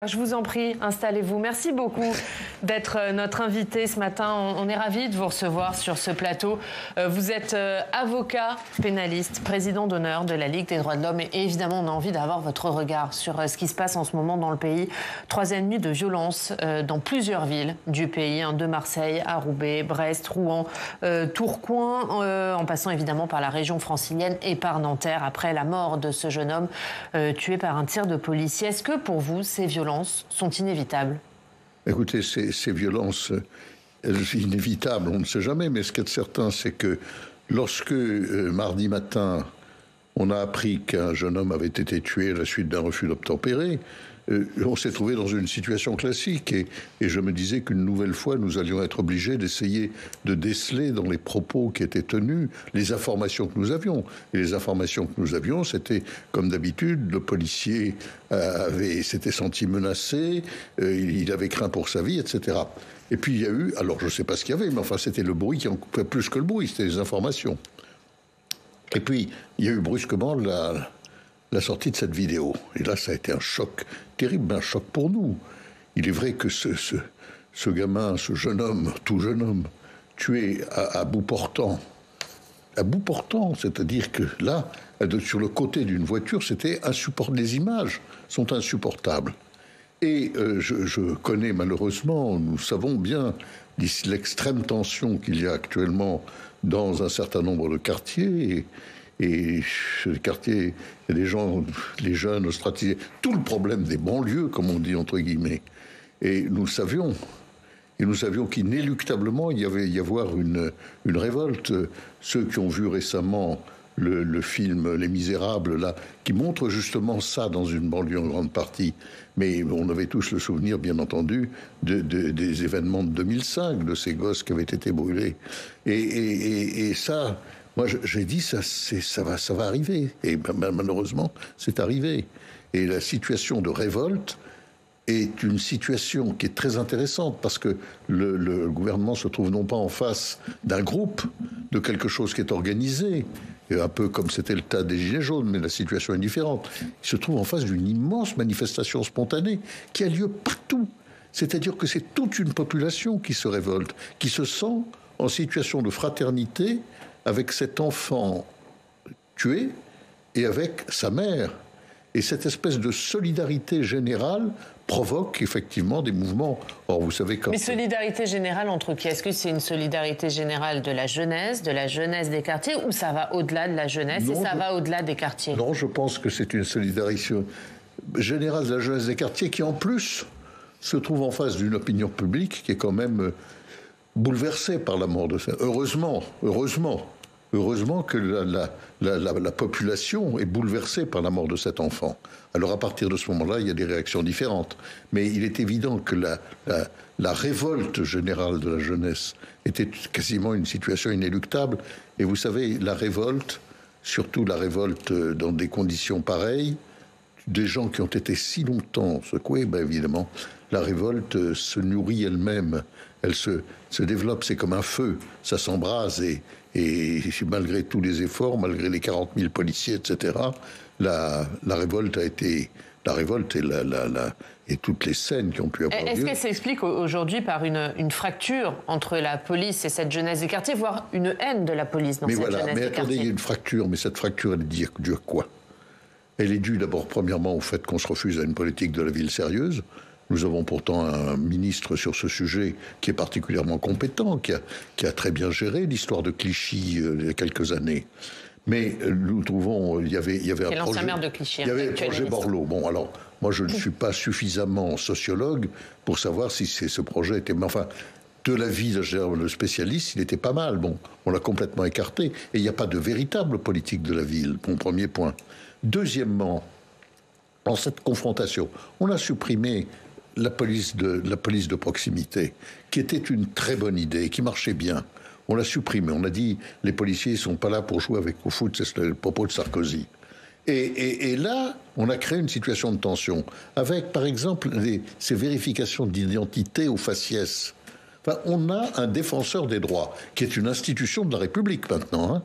Je vous en prie, installez-vous. Merci beaucoup d'être notre invité ce matin. On est ravis de vous recevoir sur ce plateau. Vous êtes avocat pénaliste, président d'honneur de la Ligue des droits de l'homme. Et évidemment, on a envie d'avoir votre regard sur ce qui se passe en ce moment dans le pays. 3 nuits de violence dans plusieurs villes du pays, de Marseille à Roubaix, Brest, Rouen, Tourcoing, en passant évidemment par la région francilienne et par Nanterre, après la mort de ce jeune homme tué par un tir de policier. Est-ce que pour vous, ces violences sont inévitables? Écoutez, ces violences inévitables, on ne sait jamais, mais ce qui est certain, c'est que lorsque mardi matin, on a appris qu'un jeune homme avait été tué à la suite d'un refus d'obtempérer, on s'est trouvé dans une situation classique et je me disais qu'une nouvelle fois, nous allions être obligés d'essayer de déceler dans les propos qui étaient tenus les informations que nous avions. Et les informations que nous avions, c'était, comme d'habitude, le policier s'était senti menacé, il avait craint pour sa vie, etc. Et puis il y a eu, alors je ne sais pas ce qu'il y avait, mais enfin c'était le bruit qui en coupait plus que le bruit, c'était les informations. Et puis il y a eu brusquement la sortie de cette vidéo. Et là, ça a été un choc terrible, un choc pour nous. Il est vrai que ce gamin, ce jeune homme, tout jeune homme, tué à bout portant, c'est-à-dire que là, sur le côté d'une voiture, c'était insupportable. Les images sont insupportables. Et je connais malheureusement, nous savons bien l'extrême tension qu'il y a actuellement dans un certain nombre de quartiers. Et les quartiers, il y a des gens, les jeunes ostracisés, tout le problème des banlieues, comme on dit entre guillemets. Et nous savions qu'inéluctablement, il y avait y avoir une révolte. Ceux qui ont vu récemment le film Les Misérables, là, qui montre justement ça dans une banlieue en grande partie. Mais on avait tous le souvenir, bien entendu, des événements de 2005, de ces gosses qui avaient été brûlés. Et ça... Moi, j'ai dit, ça va arriver. Et malheureusement, c'est arrivé. Et la situation de révolte est une situation qui est très intéressante parce que le gouvernement se trouve non pas en face d'un groupe, de quelque chose qui est organisé, un peu comme c'était le cas des Gilets jaunes, mais la situation est différente. Il se trouve en face d'une immense manifestation spontanée qui a lieu partout. C'est-à-dire que c'est toute une population qui se révolte, qui se sent en situation de fraternité avec cet enfant tué et avec sa mère. Et cette espèce de solidarité générale provoque effectivement des mouvements. Or, vous savez quand... Mais solidarité générale entre qui? Est-ce que c'est une solidarité générale de la jeunesse des quartiers, ou ça va au-delà de la jeunesse va au-delà des quartiers? Non, je pense que c'est une solidarité générale de la jeunesse des quartiers qui, en plus, se trouve en face d'une opinion publique qui est quand même bouleversée par la mort de ça. Heureusement que la population est bouleversée par la mort de cet enfant. Alors à partir de ce moment-là, il y a des réactions différentes. Mais il est évident que la révolte générale de la jeunesse était quasiment une situation inéluctable. Et vous savez, la révolte, surtout la révolte dans des conditions pareilles, des gens qui ont été si longtemps secoués, ben évidemment, la révolte se nourrit elle-même. Elle se développe, c'est comme un feu, ça s'embrase et malgré tous les efforts, malgré les 40 000 policiers, etc., la révolte a été... La révolte et toutes les scènes qui ont pu avoir lieu... Est-ce qu'elle s'explique aujourd'hui par une fracture entre la police et cette jeunesse des quartiers, voire une haine de la police dans cette jeunesse des quartiers? Mais attendez, il y a une fracture, mais cette fracture, elle est due à quoi? Elle est due d'abord, premièrement, au fait qu'on se refuse à une politique de la ville sérieuse. Nous avons pourtant un ministre sur ce sujet qui est particulièrement compétent, qui a très bien géré l'histoire de Clichy il y a quelques années. Mais nous trouvons, il y avait un projet... l'ancien maire de Clichy. Il y avait le projet Borloo. Bon, alors, moi, je ne suis pas suffisamment sociologue pour savoir si ce projet était... Mais enfin, de l'avis de le spécialiste, il était pas mal. Bon, on l'a complètement écarté. Et il n'y a pas de véritable politique de la ville, mon premier point. Deuxièmement, dans cette confrontation, on a supprimé la police de proximité, qui était une très bonne idée, qui marchait bien. On l'a supprimée. On a dit, les policiers ne sont pas là pour jouer au foot, c'est le propos de Sarkozy. Et là, on a créé une situation de tension, avec, par exemple, ces vérifications d'identité au faciès. Enfin, on a un défenseur des droits, qui est une institution de la République maintenant. Hein.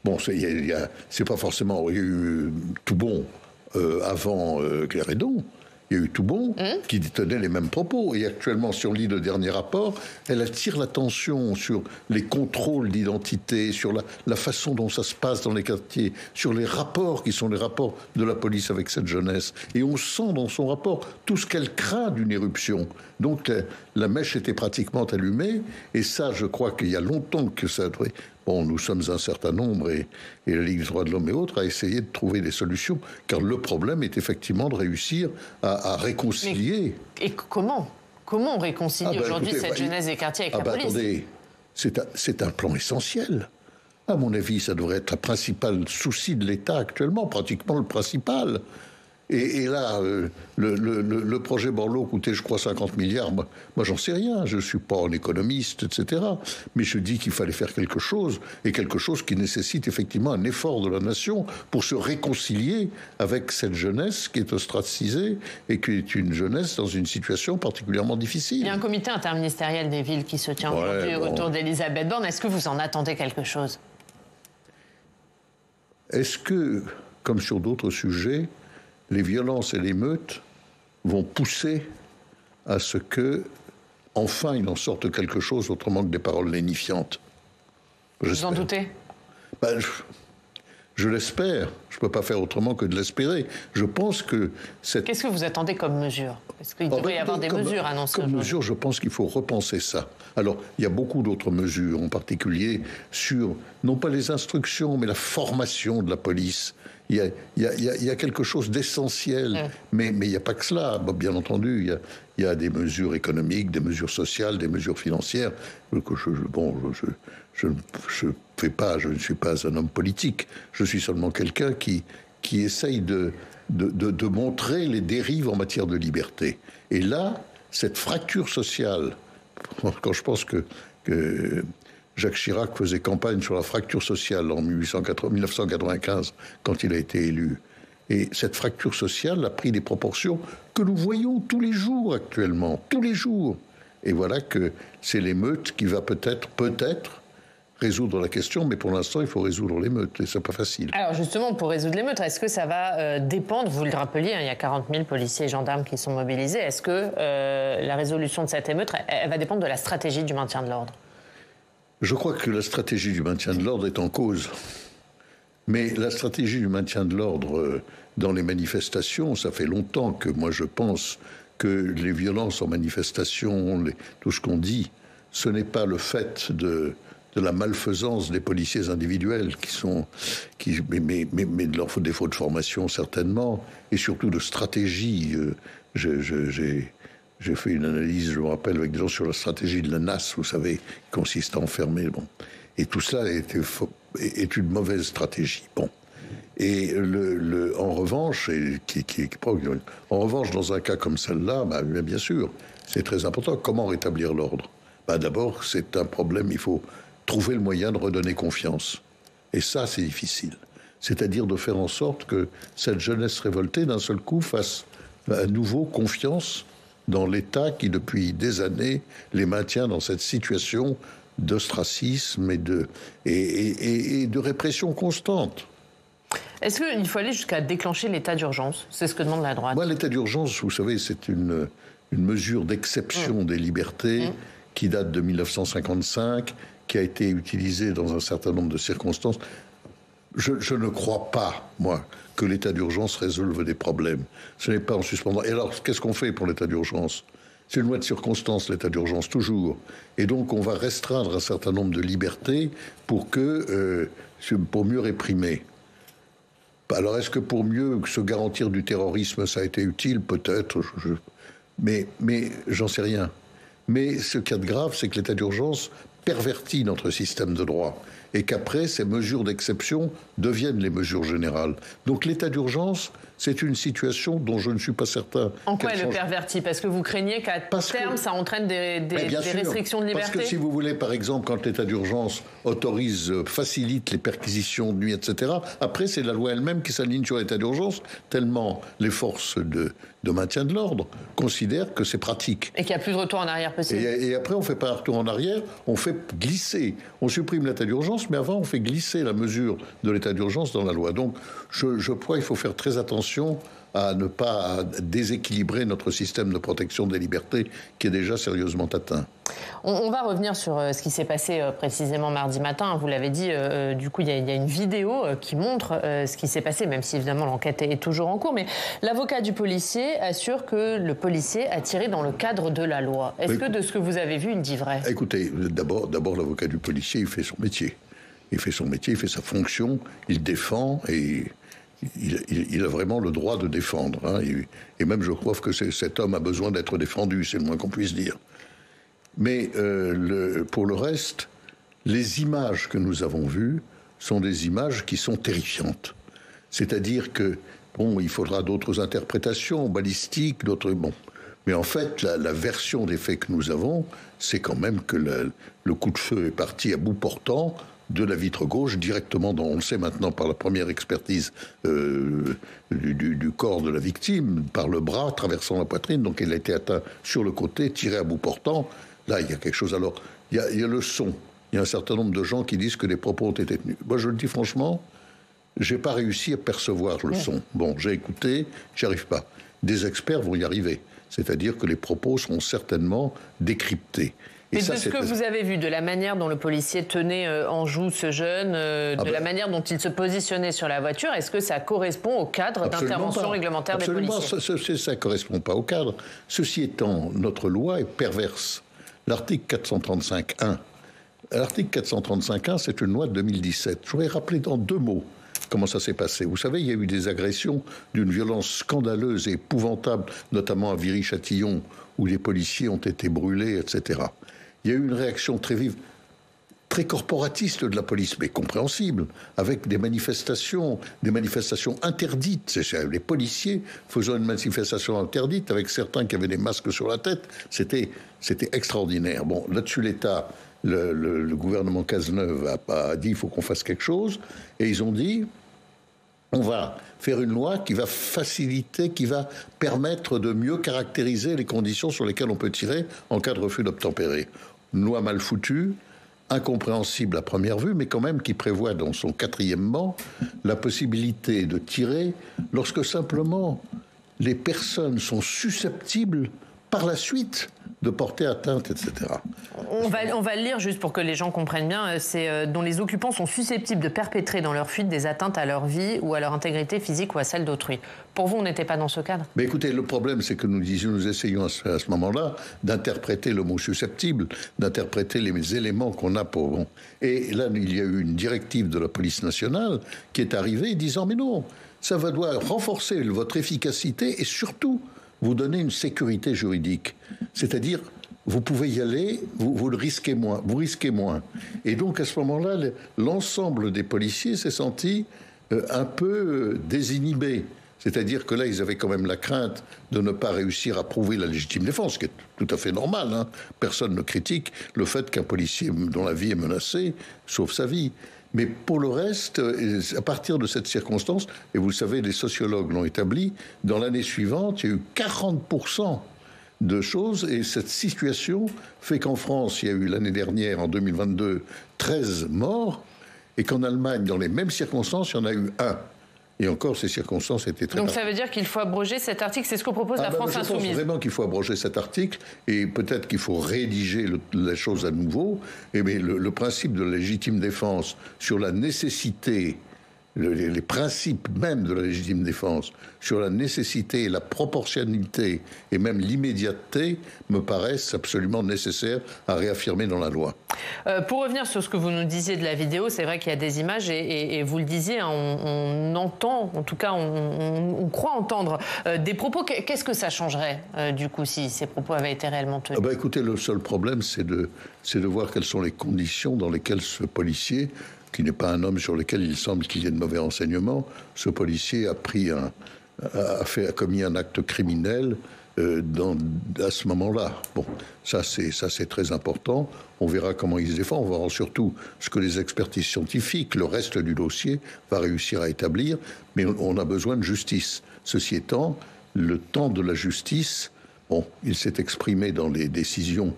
Bon, c'est pas forcément... Il y a eu tout bon avant Cléredon. il y a eu Toubon qui tenait les mêmes propos. Et actuellement, si on lit le dernier rapport, elle attire l'attention sur les contrôles d'identité, sur la façon dont ça se passe dans les quartiers, sur les rapports qui sont les rapports de la police avec cette jeunesse. Et on sent dans son rapport tout ce qu'elle craint d'une éruption. Donc la mèche était pratiquement allumée. Et ça, je crois qu'il y a longtemps que ça... Bon, nous sommes un certain nombre, et la Ligue des droits de l'homme et autres, a essayé de trouver des solutions, car le problème est effectivement de réussir à réconcilier. Mais, et comment on réconcilie aujourd'hui cette jeunesse des quartiers avec la police? Attendez, c'est un plan essentiel. À mon avis, ça devrait être le principal souci de l'État actuellement, pratiquement le principal. Et là, le projet Borloo coûtait, je crois, 50 milliards. Moi, j'en sais rien. Je ne suis pas un économiste, etc. Mais je dis qu'il fallait faire quelque chose, et quelque chose qui nécessite effectivement un effort de la nation pour se réconcilier avec cette jeunesse qui est ostracisée et qui est une jeunesse dans une situation particulièrement difficile. Il y a un comité interministériel des villes qui se tient aujourd'hui autour d'Elisabeth Borne. Est-ce que vous en attendez quelque chose? Est-ce que, comme sur d'autres sujets, les violences et l'émeute vont pousser à ce que, enfin, il en sorte quelque chose autrement que des paroles lénifiantes? Vous en doutez? Je l'espère. Je ne peux pas faire autrement que de l'espérer. Je pense que Qu'est-ce que vous attendez comme mesure? Est-ce qu'il devrait y avoir des mesures annoncées aujourd'hui? Comme mesure, je pense qu'il faut repenser ça. Alors, il y a beaucoup d'autres mesures, en particulier sur, non pas les instructions, mais la formation de la police. Il y a quelque chose d'essentiel, mais il n'y a pas que cela. Bien entendu, il y a des mesures économiques, des mesures sociales, des mesures financières. Je ne suis pas un homme politique. Je suis seulement quelqu'un qui essaye de montrer les dérives en matière de liberté. Et là, cette fracture sociale, quand je pense que Jacques Chirac faisait campagne sur la fracture sociale en 1995, quand il a été élu. Et cette fracture sociale a pris des proportions que nous voyons tous les jours actuellement, tous les jours. Et voilà que c'est l'émeute qui va peut-être résoudre la question, mais pour l'instant, il faut résoudre l'émeute, et c'est pas facile. Alors justement, pour résoudre l'émeute, est-ce que ça va dépendre, vous le rappeliez, il y a 40 000 policiers et gendarmes qui sont mobilisés, est-ce que la résolution de cette émeute, elle va dépendre de la stratégie du maintien de l'ordre? Je crois que la stratégie du maintien de l'ordre est en cause. Mais la stratégie du maintien de l'ordre dans les manifestations, ça fait longtemps que moi je pense que les violences en manifestation, tout ce qu'on dit, ce n'est pas le fait de la malfaisance des policiers individuels mais de leur défaut de formation certainement, et surtout de stratégie. J'ai fait une analyse, je me rappelle, avec des gens sur la stratégie de la NAS, vous savez, qui consiste à enfermer. Bon. Et tout cela est une mauvaise stratégie. Bon. Et en revanche, dans un cas comme celle-là, bien sûr, c'est très important. Comment rétablir l'ordre? D'abord, c'est un problème, il faut trouver le moyen de redonner confiance. Et ça, c'est difficile. C'est-à-dire de faire en sorte que cette jeunesse révoltée, d'un seul coup, fasse à nouveau confiance dans l'État qui, depuis des années, les maintient dans cette situation d'ostracisme et de répression constante. Est-ce qu'il faut aller jusqu'à déclencher l'état d'urgence? C'est ce que demande la droite. L'état d'urgence, vous savez, c'est une mesure d'exception des libertés qui date de 1955, qui a été utilisée dans un certain nombre de circonstances. Je ne crois pas, moi, que l'état d'urgence résolve des problèmes. Ce n'est pas en suspendant. Et alors, qu'est-ce qu'on fait pour l'état d'urgence? C'est une loi de circonstance, l'état d'urgence, toujours. Et donc, on va restreindre un certain nombre de libertés pour mieux réprimer. Alors, est-ce que pour mieux se garantir du terrorisme, ça a été utile? Peut-être. Mais j'en sais rien. Mais ce qu'il y a de grave, c'est que l'état d'urgence pervertit notre système de droit et qu'après, ces mesures d'exception deviennent les mesures générales. Donc l'état d'urgence, c'est une situation dont je ne suis pas certain. En quoi elle le pervertit? Parce que vous craignez qu'à terme, ça entraîne des restrictions de liberté? Parce que si vous voulez, par exemple, quand l'état d'urgence facilite les perquisitions de nuit, etc., après, c'est la loi elle-même qui s'aligne sur l'état d'urgence, tellement les forces de maintien de l'ordre considèrent que c'est pratique. Et qu'il n'y a plus de retour en arrière possible. Et après, on ne fait pas un retour en arrière, on fait glisser. On supprime l'état d'urgence, mais avant, on fait glisser la mesure de l'état d'urgence dans la loi. Donc, je crois qu'il faut faire très attention à ne pas déséquilibrer notre système de protection des libertés qui est déjà sérieusement atteint. On va revenir sur ce qui s'est passé précisément mardi matin. Vous l'avez dit, du coup, il y a une vidéo qui montre ce qui s'est passé, même si évidemment l'enquête est toujours en cours. Mais l'avocat du policier assure que le policier a tiré dans le cadre de la loi. Est-ce que de ce que vous avez vu, il dit vrai? Écoutez, d'abord l'avocat du policier, il fait son métier. Il fait son métier, il fait sa fonction, il défend et il a vraiment le droit de défendre. Hein. Et même, je crois que cet homme a besoin d'être défendu, c'est le moins qu'on puisse dire. Mais pour le reste, les images que nous avons vues sont des images qui sont terrifiantes. C'est-à-dire que, bon, il faudra d'autres interprétations balistiques, d'autres... Bon. Mais en fait, la version des faits que nous avons, c'est quand même que le coup de feu est parti à bout portant de la vitre gauche directement on le sait maintenant par la première expertise du corps de la victime, par le bras traversant la poitrine. Donc il a été atteint sur le côté, tiré à bout portant. Là, il y a quelque chose. Alors, il y a le son. Il y a un certain nombre de gens qui disent que les propos ont été tenus. Moi, je le dis franchement, j'ai pas réussi à percevoir le son. Bon, j'ai écouté, j'y arrive pas. Des experts vont y arriver. C'est-à-dire que les propos seront certainement décryptés. Et de ce que vous avez vu, de la manière dont le policier tenait en joue ce jeune, la manière dont il se positionnait sur la voiture, est-ce que ça correspond au cadre d'intervention réglementaire des policiers? Absolument, ça ne correspond pas au cadre. Ceci étant, notre loi est perverse. L'article 435.1, c'est une loi de 2017. Je voudrais rappeler dans 2 mots comment ça s'est passé. Vous savez, il y a eu des agressions d'une violence scandaleuse et épouvantable, notamment à Viry-Châtillon, où les policiers ont été brûlés, etc. Il y a eu une réaction très vive, très corporatiste de la police, mais compréhensible, avec des manifestations interdites. Les policiers faisant une manifestation interdite, avec certains qui avaient des masques sur la tête, c'était extraordinaire. Bon, là-dessus, l'État, le gouvernement Cazeneuve a dit il faut qu'on fasse quelque chose, et ils ont dit on va faire une loi qui va faciliter, qui va permettre de mieux caractériser les conditions sur lesquelles on peut tirer en cas de refus d'obtempérer. Une loi mal foutue, incompréhensible à première vue, mais quand même qui prévoit dans son 4e la possibilité de tirer lorsque simplement les personnes sont susceptibles par la suite de porter atteinte, etc. On va le lire juste pour que les gens comprennent bien. C'est dont les occupants sont susceptibles de perpétrer dans leur fuite des atteintes à leur vie ou à leur intégrité physique ou à celle d'autrui. Pour vous, on n'était pas dans ce cadre? Mais écoutez, le problème, c'est que nous essayons à ce moment-là d'interpréter le mot susceptible, d'interpréter les éléments qu'on a pour... Bon. Et là, il y a eu une directive de la police nationale qui est arrivée disant « Mais non, ça doit renforcer votre efficacité et surtout... vous donner une sécurité juridique. C'est-à-dire, vous pouvez y aller, vous le risquez moins, vous risquez moins. Et donc, à ce moment-là, l'ensemble des policiers s'est senti un peu désinhibé. C'est-à-dire que là, ils avaient quand même la crainte de ne pas réussir à prouver la légitime défense, ce qui est tout à fait normal. Hein. Personne ne critique le fait qu'un policier dont la vie est menacée sauve sa vie. Mais pour le reste, à partir de cette circonstance, et vous le savez, les sociologues l'ont établi, dans l'année suivante, il y a eu 40% de choses, et cette situation fait qu'en France, il y a eu l'année dernière, en 2022, 13 morts, et qu'en Allemagne, dans les mêmes circonstances, il y en a eu 1. Et encore, ces circonstances étaient très... Donc ça veut dire qu'il faut abroger cet article, c'est ce que propose la France Insoumise. Je pense vraiment qu'il faut abroger cet article, et peut-être qu'il faut rédiger la chose à nouveau. Mais le principe de la légitime défense sur la nécessité, les principes même de la légitime défense, sur la nécessité, la proportionnalité et même l'immédiateté me paraissent absolument nécessaires à réaffirmer dans la loi. Pour revenir sur ce que vous nous disiez de la vidéo, c'est vrai qu'il y a des images et vous le disiez, hein, on entend, en tout cas on croit entendre des propos. Qu'est-ce que ça changerait du coup si ces propos avaient été réellement tenus? Écoutez, le seul problème c'est de voir quelles sont les conditions dans lesquelles ce policier, qui n'est pas un homme sur lequel il semble qu'il y ait de mauvais renseignements, ce policier a commis un acte criminel à ce moment-là. Bon, ça c'est très important. On verra comment il se défend. On verra surtout ce que les expertises scientifiques, le reste du dossier, va réussir à établir. Mais on a besoin de justice. Ceci étant, le temps de la justice, bon, il s'est exprimé dans les décisions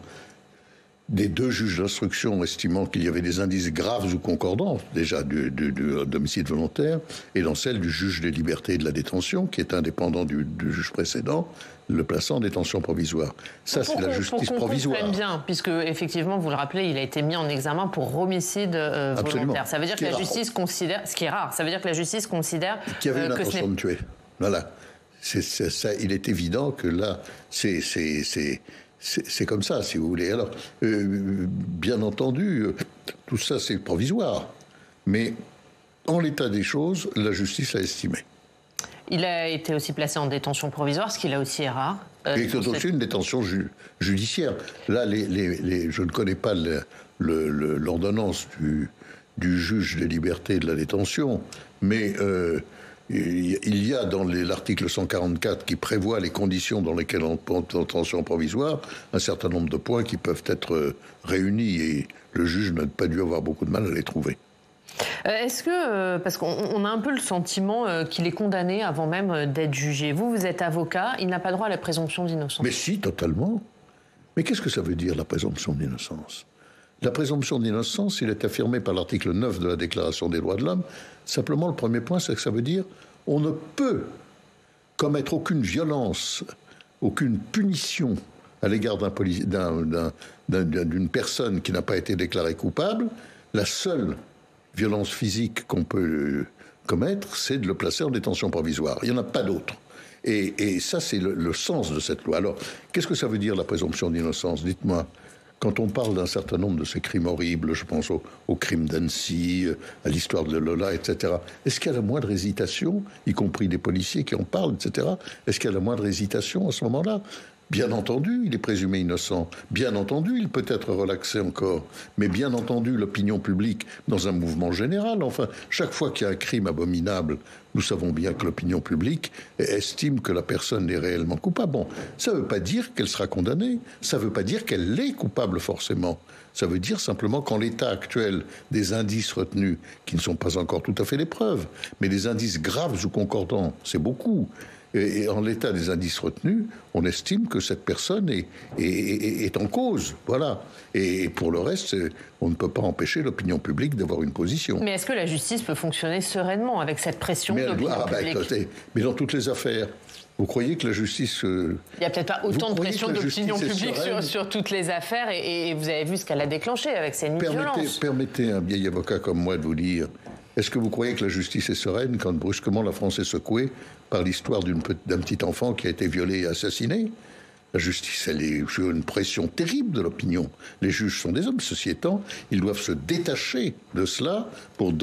des 2 juges d'instruction estimant qu'il y avait des indices graves ou concordants, déjà d'homicide volontaire, et dans celle du juge des libertés et de la détention, qui est indépendant du juge précédent, le plaçant en détention provisoire. Ça, c'est la justice provisoire. Pour qu'on comprenne bien, puisque, effectivement, vous le rappelez, il a été mis en examen pour homicide volontaire. Ça veut dire que la justice considère, ce qui est rare, ça veut dire que la justice considère qu'il y avait une intention de tuer. Voilà. Ça, il est évident que là, c'est comme ça, si vous voulez. Alors, bien entendu, tout ça, c'est provisoire. Mais, en l'état des choses, la justice l'a estimé. Il a été aussi placé en détention provisoire, ce qui là aussi est rare. Et c'est aussi une détention judiciaire. Là, je ne connais pas l'ordonnance du juge des libertés et de la détention, mais il y a dans l'article 144 qui prévoit les conditions dans lesquelles on peut en détention provisoire un certain nombre de points qui peuvent être réunis et le juge n'a pas dû avoir beaucoup de mal à les trouver. Est-ce que, parce qu'on a un peu le sentiment qu'il est condamné avant même d'être jugé. Vous êtes avocat, il n'a pas droit à la présomption d'innocence. Mais si, totalement. Mais qu'est-ce que ça veut dire, la présomption d'innocence ? La présomption d'innocence, il est affirmé par l'article 9 de la Déclaration des droits de l'homme. Simplement, le premier point, c'est que ça veut dire on ne peut commettre aucune violence, aucune punition à l'égard d'une personne qui n'a pas été déclarée coupable. La seule violence physique qu'on peut commettre, c'est de le placer en détention provisoire. Il n'y en a pas d'autre. Et ça, c'est le sens de cette loi. Alors, qu'est-ce que ça veut dire, la présomption d'innocence ? Dites-moi, quand on parle d'un certain nombre de ces crimes horribles, je pense au crime d'Annecy, à l'histoire de Lola, etc., est-ce qu'il y a la moindre hésitation, y compris des policiers qui en parlent, etc., est-ce qu'il y a la moindre hésitation à ce moment-là ? Bien entendu, il est présumé innocent. Bien entendu, il peut être relaxé encore. Mais bien entendu, l'opinion publique, dans un mouvement général, enfin, chaque fois qu'il y a un crime abominable, nous savons bien que l'opinion publique estime que la personne est réellement coupable. Bon, ça ne veut pas dire qu'elle sera condamnée. Ça ne veut pas dire qu'elle est coupable forcément. Ça veut dire simplement qu'en l'état actuel des indices retenus, qui ne sont pas encore tout à fait des preuves, mais des indices graves ou concordants, c'est beaucoup. Et en l'état des indices retenus, on estime que cette personne est en cause. Voilà. Et pour le reste, on ne peut pas empêcher l'opinion publique d'avoir une position. Mais est-ce que la justice peut fonctionner sereinement avec cette pression de l'opinion publique ? Mais dans toutes les affaires, vous croyez que la justice... Il n'y a peut-être pas autant de pression de l'opinion publique sur toutes les affaires et vous avez vu ce qu'elle a déclenché avec ses nuits de violence. Permettez à un vieil avocat comme moi de vous dire... Est-ce que vous croyez que la justice est sereine quand brusquement la France est secouée par l'histoire d'un petit enfant qui a été violé et assassiné ? La justice, elle est sous une pression terrible de l'opinion. Les juges sont des hommes. Ceci étant, ils doivent se détacher de cela pour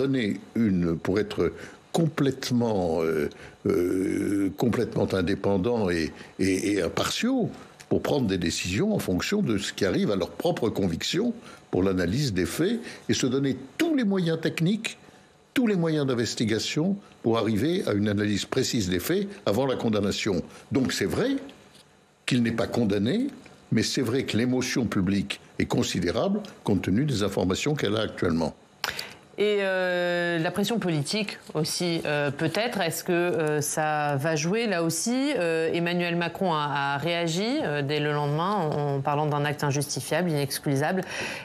être complètement indépendants et impartiaux pour prendre des décisions en fonction de ce qui arrive à leur propre conviction pour l'analyse des faits et se donner tous les moyens techniques, tous les moyens d'investigation pour arriver à une analyse précise des faits avant la condamnation. Donc c'est vrai qu'il n'est pas condamné, mais c'est vrai que l'émotion publique est considérable compte tenu des informations qu'elle a actuellement. Et la pression politique aussi, peut-être. Est-ce que ça va jouer là aussi ? Emmanuel Macron a réagi dès le lendemain en parlant d'un acte injustifiable, inexcusable.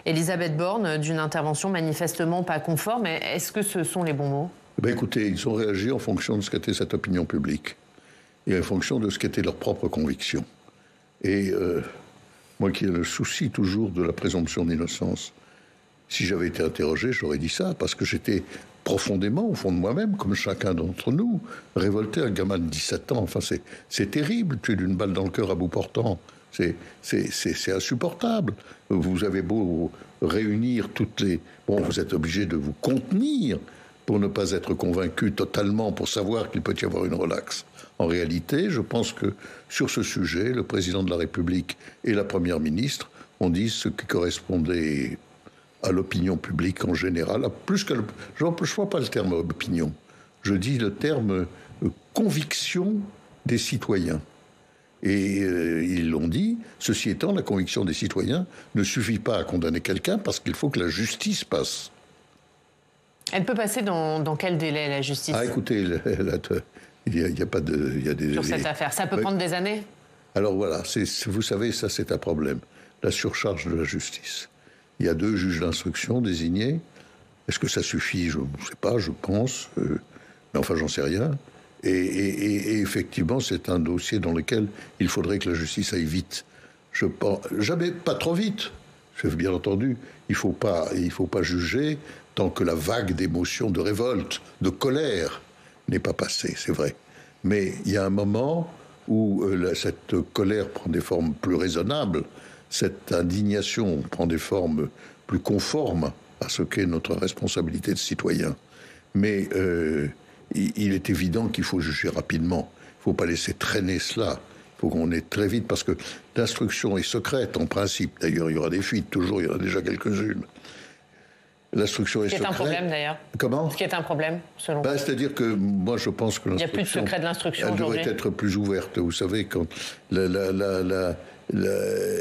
Elisabeth Borne, d'une intervention manifestement pas conforme. Est-ce que ce sont les bons mots ? Écoutez, ils ont réagi en fonction de ce qu'était cette opinion publique et en fonction de ce qu'étaient leurs propres convictions. Et moi qui ai le souci toujours de la présomption d'innocence, si j'avais été interrogé, j'aurais dit ça, parce que j'étais profondément, au fond de moi-même, comme chacun d'entre nous, révolté. Un gamin de 17 ans, enfin, c'est terrible, tuer d'une balle dans le cœur à bout portant. C'est insupportable. Vous avez beau réunir toutes les... Bon, vous êtes obligé de vous contenir pour ne pas être convaincu totalement, pour savoir qu'il peut y avoir une relaxe. En réalité, je pense que sur ce sujet, le président de la République et la première ministre ont dit ce qui correspondait à l'opinion publique en général, plus que je n'emploie pas le terme opinion, je dis le terme conviction des citoyens. Et ils l'ont dit, ceci étant, la conviction des citoyens ne suffit pas à condamner quelqu'un parce qu'il faut que la justice passe. Elle peut passer dans quel délai, la justice ? Ah, écoutez, il n'y a pas de... Il y a des, sur cette affaire, ça peut prendre des années ? Alors voilà, vous savez, ça c'est un problème, la surcharge de la justice. il y a 2 juges d'instruction désignés. Est-ce que ça suffit? Je ne sais pas, je pense. Mais enfin, j'en sais rien. Et effectivement, c'est un dossier dans lequel il faudrait que la justice aille vite. Je pense, jamais, pas trop vite. Bien entendu, il faut pas juger tant que la vague d'émotions, de révolte, de colère n'est pas passée, c'est vrai. Mais il y a un moment où cette colère prend des formes plus raisonnables, cette indignation prend des formes plus conformes à ce qu'est notre responsabilité de citoyen. Mais il est évident qu'il faut juger rapidement. Il ne faut pas laisser traîner cela. Il faut qu'on ait très vite, parce que l'instruction est secrète, en principe. D'ailleurs, il y aura des fuites, toujours, il y en a déjà quelques-unes. L'instruction est secrète. Ce qui est un problème, d'ailleurs. Comment? Ce qui est un problème, selon vous. C'est-à-dire que moi, je pense que l'instruction... Il n'y a plus de secret de l'instruction aujourd'hui. Elle devrait être plus ouverte. Vous savez, quand il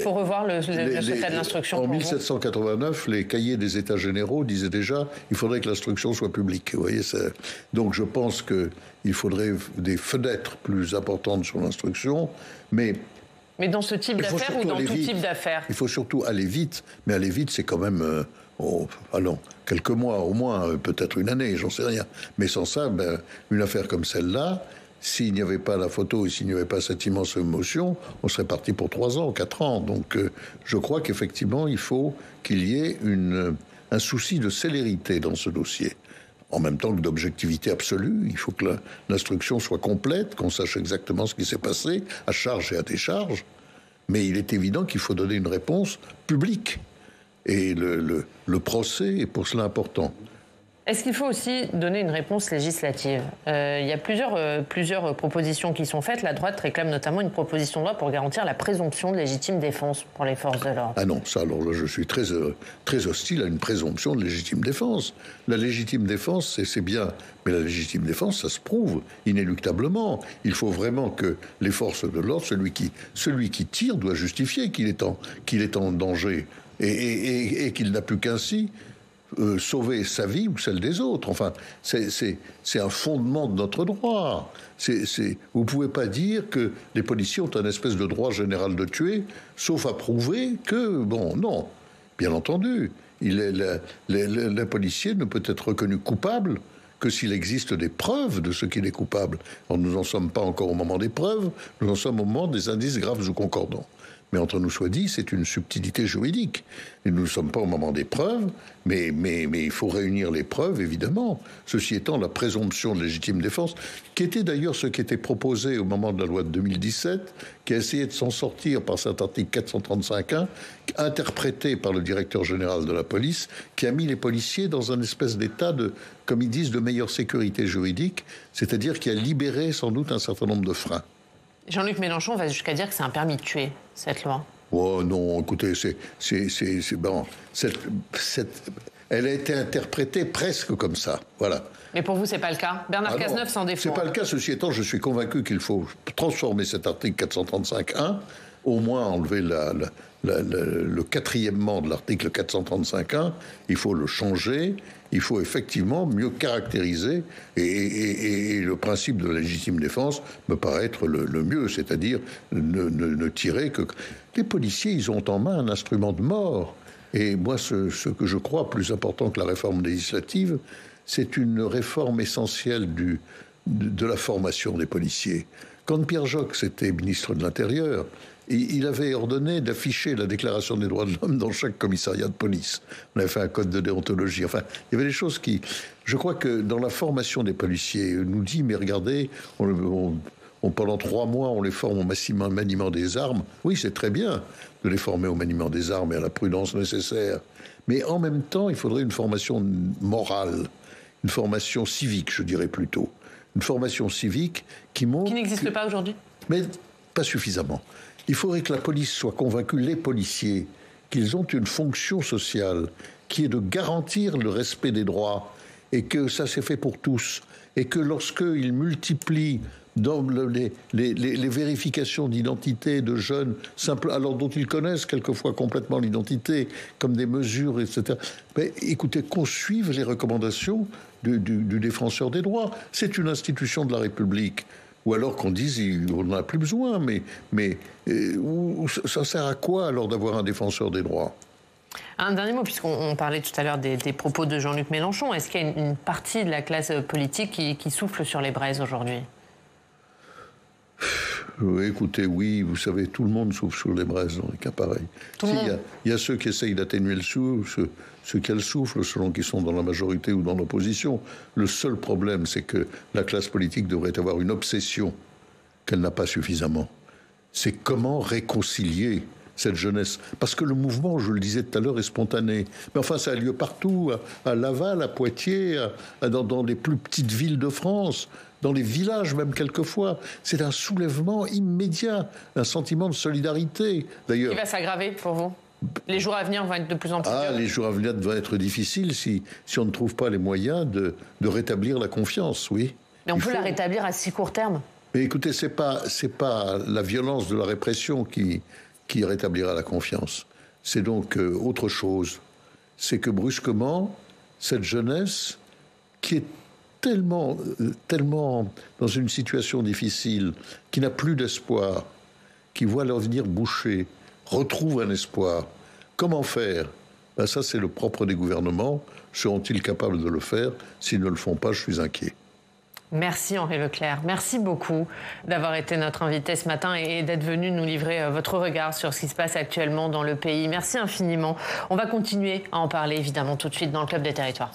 faut revoir le secret de l'instruction. En 1789, les cahiers des États généraux disaient déjà il faudrait que l'instruction soit publique. Vous voyez, donc je pense qu'il faudrait des fenêtres plus importantes sur l'instruction, mais dans ce type d'affaires ou dans tout type d'affaires? Il faut surtout aller vite, mais aller vite, c'est quand même... allons, quelques mois au moins, peut-être une année, j'en sais rien. Mais sans ça, une affaire comme celle-là, s'il n'y avait pas la photo et s'il n'y avait pas cette immense émotion, on serait parti pour 3 ans, 4 ans. Donc je crois qu'effectivement, il faut qu'il y ait un souci de célérité dans ce dossier. En même temps que d'objectivité absolue, il faut que l'instruction soit complète, qu'on sache exactement ce qui s'est passé, à charge et à décharge. Mais il est évident qu'il faut donner une réponse publique. Et le procès est pour cela important. Est-ce qu'il faut aussi donner une réponse législative? Il y a plusieurs propositions qui sont faites. La droite réclame notamment une proposition de loi pour garantir la présomption de légitime défense pour les forces de l'ordre. Ah non, ça, alors là, je suis très hostile à une présomption de légitime défense. La légitime défense, c'est bien, mais la légitime défense, ça se prouve inéluctablement. Il faut vraiment que les forces de l'ordre, celui qui tire doit justifier qu'il est en danger et qu'il n'a plus qu'ainsi sauver sa vie ou celle des autres. Enfin, c'est un fondement de notre droit. Vous ne pouvez pas dire que les policiers ont un espèce de droit général de tuer, sauf à prouver que, non, bien entendu, le policier ne peut être reconnu coupable que s'il existe des preuves de ce qu'il est coupable. Alors, nous n'en sommes pas encore au moment des preuves, nous en sommes au moment des indices graves ou concordants. Mais entre nous soit dit, c'est une subtilité juridique. Et nous ne sommes pas au moment des preuves, mais il faut réunir les preuves, évidemment. Ceci étant, la présomption de légitime défense, qui était d'ailleurs ce qui était proposé au moment de la loi de 2017, qui a essayé de s'en sortir par cet article 435.1, interprété par le directeur général de la police, qui a mis les policiers dans un espèce d'état de, comme ils disent, de meilleure sécurité juridique, c'est-à-dire qui a libéré sans doute un certain nombre de freins. Jean-Luc Mélenchon va jusqu'à dire que c'est un permis de tuer, cette loi. Oh non, écoutez, bon. Elle a été interprétée presque comme ça, voilà. Mais pour vous, c'est pas le cas. Bernard Cazeneuve s'en défend. C'est pas le cas. Ceci étant, je suis convaincu qu'il faut transformer cet article 435.1, au moins enlever le quatrièmement de l'article 435.1. Il faut le changer. Il faut effectivement mieux caractériser et le principe de la légitime défense me paraît être le mieux, c'est-à-dire ne tirer que... Les policiers, ils ont en main un instrument de mort. Et moi, ce que je crois plus important que la réforme législative, c'est une réforme essentielle de la formation des policiers. Quand Pierre Joxe était ministre de l'Intérieur, il avait ordonné d'afficher la Déclaration des droits de l'homme dans chaque commissariat de police. On avait fait un code de déontologie. Enfin, il y avait des choses qui... Je crois que dans la formation des policiers, on nous dit, mais regardez, pendant 3 mois, on les forme au maniement des armes. Oui, c'est très bien de les former au maniement des armes et à la prudence nécessaire. Mais en même temps, il faudrait une formation morale, une formation civique, je dirais plutôt. Une formation civique qui montre... Qui n'existe pas aujourd'hui ? Mais pas suffisamment. Il faudrait que la police soit convaincue, les policiers, qu'ils ont une fonction sociale qui est de garantir le respect des droits et que ça s'est fait pour tous. Et que lorsqu'ils multiplient dans les vérifications d'identité de jeunes, alors dont ils connaissent quelquefois complètement l'identité, comme des mesures, etc. Mais écoutez, qu'on suive les recommandations du défenseur des droits. C'est une institution de la République. Ou alors qu'on dise on n'en a plus besoin, mais ça sert à quoi alors d'avoir un défenseur des droits ? Un dernier mot, puisqu'on parlait tout à l'heure des propos de Jean-Luc Mélenchon. Est-ce qu'il y a une partie de la classe politique qui souffle sur les braises aujourd'hui ? Écoutez, oui, vous savez, tout le monde souffle sur les braises dans les cas pareils. Il y a ceux qui essayent d'atténuer le souffle, ceux qui le soufflent, selon qu'ils sont dans la majorité ou dans l'opposition. Le seul problème, c'est que la classe politique devrait avoir une obsession qu'elle n'a pas suffisamment. C'est comment réconcilier cette jeunesse. Parce que le mouvement, je le disais tout à l'heure, est spontané. Mais enfin, ça a lieu partout, à Laval, à Poitiers, dans les plus petites villes de France, dans les villages même quelquefois. C'est un soulèvement immédiat, un sentiment de solidarité. D'ailleurs, qui va s'aggraver pour vous ? Les jours à venir vont être de plus en plus durs. Les jours à venir vont être difficiles si on ne trouve pas les moyens de rétablir la confiance, oui. Mais on peut la rétablir à si court terme ? Mais écoutez, c'est pas la violence de la répression qui rétablira la confiance. C'est donc autre chose. C'est que brusquement, cette jeunesse qui est tellement dans une situation difficile, qui n'a plus d'espoir, qui voit l'avenir bouché, retrouve un espoir. Comment faire ? Ça, c'est le propre des gouvernements. Seront-ils capables de le faire ? S'ils ne le font pas, je suis inquiet. Merci Henri Leclerc. Merci beaucoup d'avoir été notre invité ce matin et d'être venu nous livrer votre regard sur ce qui se passe actuellement dans le pays. Merci infiniment. On va continuer à en parler évidemment tout de suite dans le Club des Territoires.